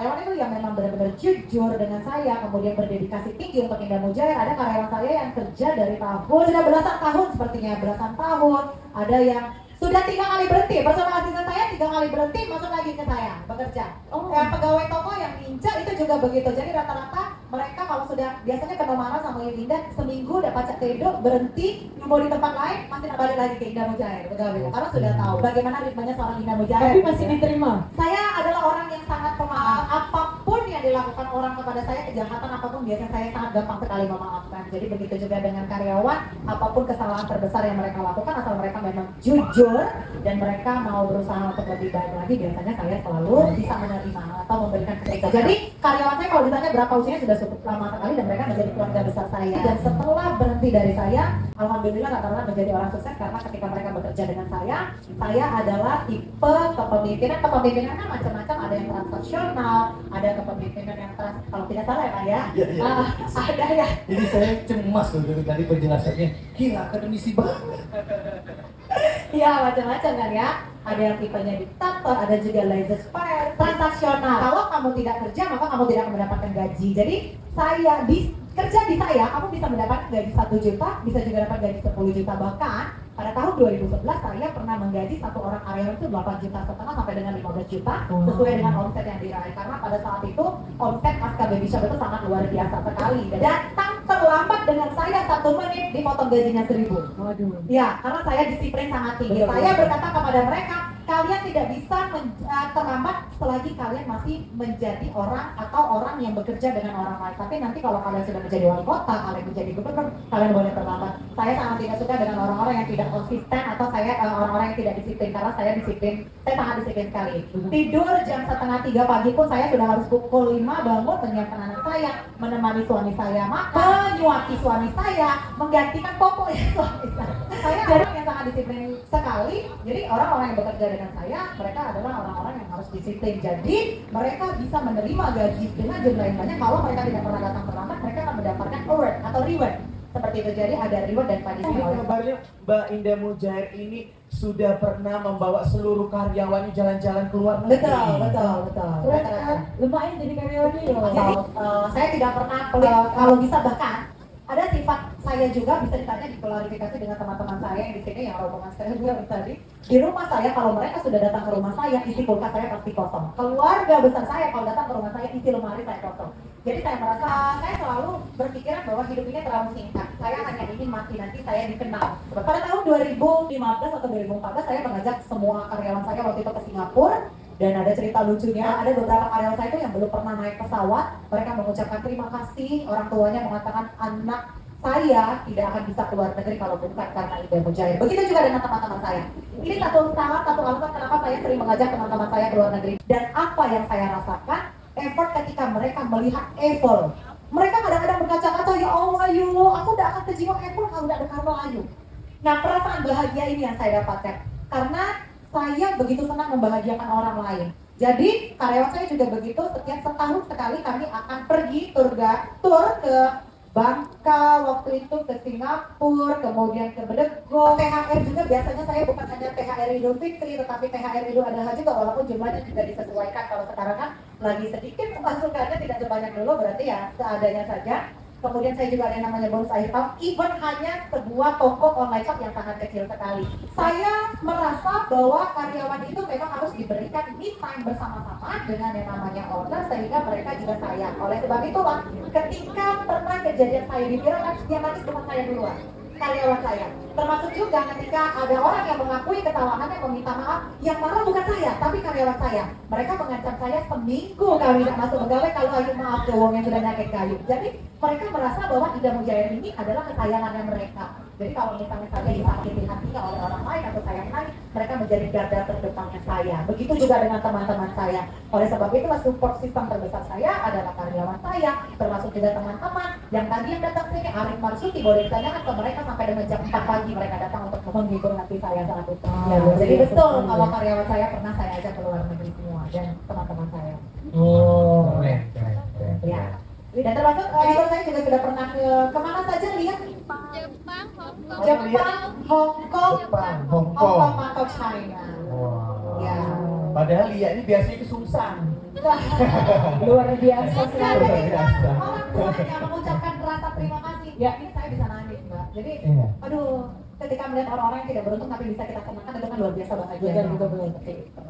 karyawan itu yang memang benar-benar jujur dengan saya, kemudian berdedikasi tinggi untuk Indah Mujair. Ada karyawan saya yang kerja dari tahun sudah belasan tahun, sepertinya belasan tahun. Ada yang sudah 3 kali berhenti, personal asisten saya 3 kali berhenti, masuk lagi ke saya bekerja. Pegawai toko yang incar itu juga begitu. Jadi rata-rata mereka kalau sudah biasanya kena marah sama Indah, seminggu dapat cek tedo, berhenti, mau di tempat lain, masih balik lagi ke Indah Mujair pegawai. Karena sudah tahu bagaimana ritmenya seorang Indah Mujair. Tapi masih diterima. Saya adalah orang yang sangat pemaaf. Apapun yang dilakukan orang kepada saya, kejahatan apapun, biasanya saya sangat gampang sekali memaafkan. Jadi begitu juga dengan karyawan, apapun kesalahan terbesar yang mereka lakukan, asal mereka memang jujur dan mereka mau berusaha untuk lebih baik lagi, biasanya saya selalu bisa menerima atau memberikan kritik. Jadi karyawan saya kalau ditanya berapa usianya sudah cukup lama sekali dan mereka menjadi keluarga besar saya. Dan setelah berhenti dari saya, alhamdulillah rata-rata menjadi orang sukses karena ketika mereka bekerja dengan saya adalah tipe kepemimpinan. Kepemimpinan kan macam-macam, ada yang transaksional, ada kepemimpinan yang kalau tidak salah ya Pak ya. Ada ya. Jadi saya cemas dari tadi penjelasannya, gila akademisi banget. Iya macam-macam kan ya. Ada yang tipenya diktator, ada juga laissez faire, transaksional. Kalau kamu tidak kerja maka kamu tidak akan mendapatkan gaji. Jadi kerja di saya, kamu bisa mendapatkan gaji 1 juta, bisa juga dapat gaji 10 juta. Bahkan pada tahun 2011 saya pernah menggaji satu orang karyawan itu 8,5 juta sampai dengan 15 juta sesuai dengan omset yang diraih. Karena pada saat itu omset pasca baby shop itu sangat luar biasa sekali. Datang terlambat dengan saya 1 menit dipotong gajinya 1.000. Waduh. Ya, karena saya disiplin sangat tinggi. Saya berkata kepada mereka, kalian tidak bisa terlambat selagi kalian masih menjadi orang atau orang yang bekerja dengan orang lain. Tapi nanti kalau kalian sudah menjadi wali kota, kalian menjadi gubernur, kalian boleh terlambat. Saya sangat tidak suka dengan orang-orang yang tidak konsisten atau orang-orang yang tidak disiplin, karena saya disiplin, saya sangat disiplin sekali. Tidur jam 2:30 pagi pun saya sudah harus pukul 5 bangun, menyiapkan anak saya, menemani suami saya makan, menyuapi suami saya, menggantikan popok ya suami saya. Saya orang yang sangat disiplin sekali. Jadi orang-orang yang bekerja dengan saya, mereka adalah orang-orang yang harus disiplin. Jadi mereka bisa menerima gaji dengan jumlah yang banyak. Kalau mereka tidak pernah datang terlambat, mereka akan mendapatkan award atau reward. Seperti itu, jadi ada reward dan punishment. Kabarnya Mbak Indah Mujair ini sudah pernah membawa seluruh karyawannya jalan-jalan keluar negeri. Betul. Lumayan jadi karyawannya loh. Jadi saya tidak pernah kalau bisa bahkan ada sifat saya juga bisa ditanya diklarifikasi dengan teman-teman saya yang di sini yang rombongan saya juga tadi. Di rumah saya kalau mereka sudah datang ke rumah saya, isi kulkas saya pasti kosong. Keluarga besar saya kalau datang ke rumah saya, isi lemari saya kosong. Jadi saya merasa saya selalu berpikiran bahwa hidup ini terlalu singkat. Saya hanya ingin mati nanti saya dikenal. Pada tahun 2015 atau 2014 saya mengajak semua karyawan saya waktu itu ke Singapura. Dan ada cerita lucunya, ada beberapa karyawan saya itu yang belum pernah naik pesawat. Mereka mengucapkan terima kasih, orang tuanya mengatakan anak saya tidak akan bisa keluar negeri kalau bukan karena Indah Mujair. Begitu juga dengan teman-teman saya. Ini satu alasan kenapa saya sering mengajak teman-teman saya keluar negeri. Dan apa yang saya rasakan, effort ketika mereka melihat Eiffel. Mereka kadang-kadang berkaca-kaca, ya Allah Ayu, aku tidak akan ke Jiwang Eiffel kalau tidak ada Karno Ayu. Nah perasaan bahagia ini yang saya dapatkan. Karena saya begitu senang membahagiakan orang lain. Jadi karyawan saya juga begitu, setiap setahun sekali kami akan pergi tur ke Bangka, waktu itu ke Singapura, kemudian ke Bedego. THR juga biasanya saya bukan hanya THR Idul Fitri, tetapi THR Idul Adha juga, walaupun jumlahnya juga disesuaikan. Kalau sekarang kan lagi sedikit pemasukannya, tidak sebanyak dulu, berarti ya seadanya saja. Kemudian saya juga ada yang namanya bonus akhir tahun, even hanya sebuah toko online shop yang sangat kecil sekali. Saya merasa bahwa karyawan itu memang harus diberikan me time bersama-sama dengan yang namanya owner, sehingga mereka juga sayang. Oleh sebab itulah, ketika pernah kejadian saya diviral, dia nangis bukan saya duluan, karyawan saya. Termasuk juga ketika ada orang yang mengakui kesalahannya, meminta maaf, yang marah bukan saya, tapi karyawan saya. Mereka mengancam saya seminggu kami tidak masuk pegawai kalau Ayu maaf ke uang yang sudah nyakit kayu. Jadi mereka merasa bahwa Indah Mujair ini adalah kesayangannya mereka. Jadi kalau misalnya saya disakiti hatinya oleh orang lain atau sayang lain, mereka menjadi garda terdepannya saya. Begitu juga dengan teman-teman saya. Oleh sebab itu support system terbesar saya adalah karyawan saya, termasuk juga teman-teman yang tadi yang datang sini, Arif Marsuki, boleh ditanyakan ke mereka sampai dengan jam 4 pagi mereka datang untuk menghibur hati saya saat itu. Jadi betul kalau karyawan saya pernah saya ajak ke luar negeri semua dan teman-teman saya. Keren. Ya. Dan termasuk editor saya juga sudah pernah kemana saja lihat? Jepang, Hong Kong, atau China. Wow. Ya. Padahal Lia ini biasanya ke Sungsang. Luar biasa Terus sekali. ketika biasa. orang tuanya mengucapkan rasa terima kasih, Ya. ini saya bisa nangis mbak. Jadi, Iya. aduh, ketika melihat orang-orang yang tidak beruntung tapi bisa kita senangkan itu kan luar biasa bahagia. Betul, betul, betul. Seperti itu.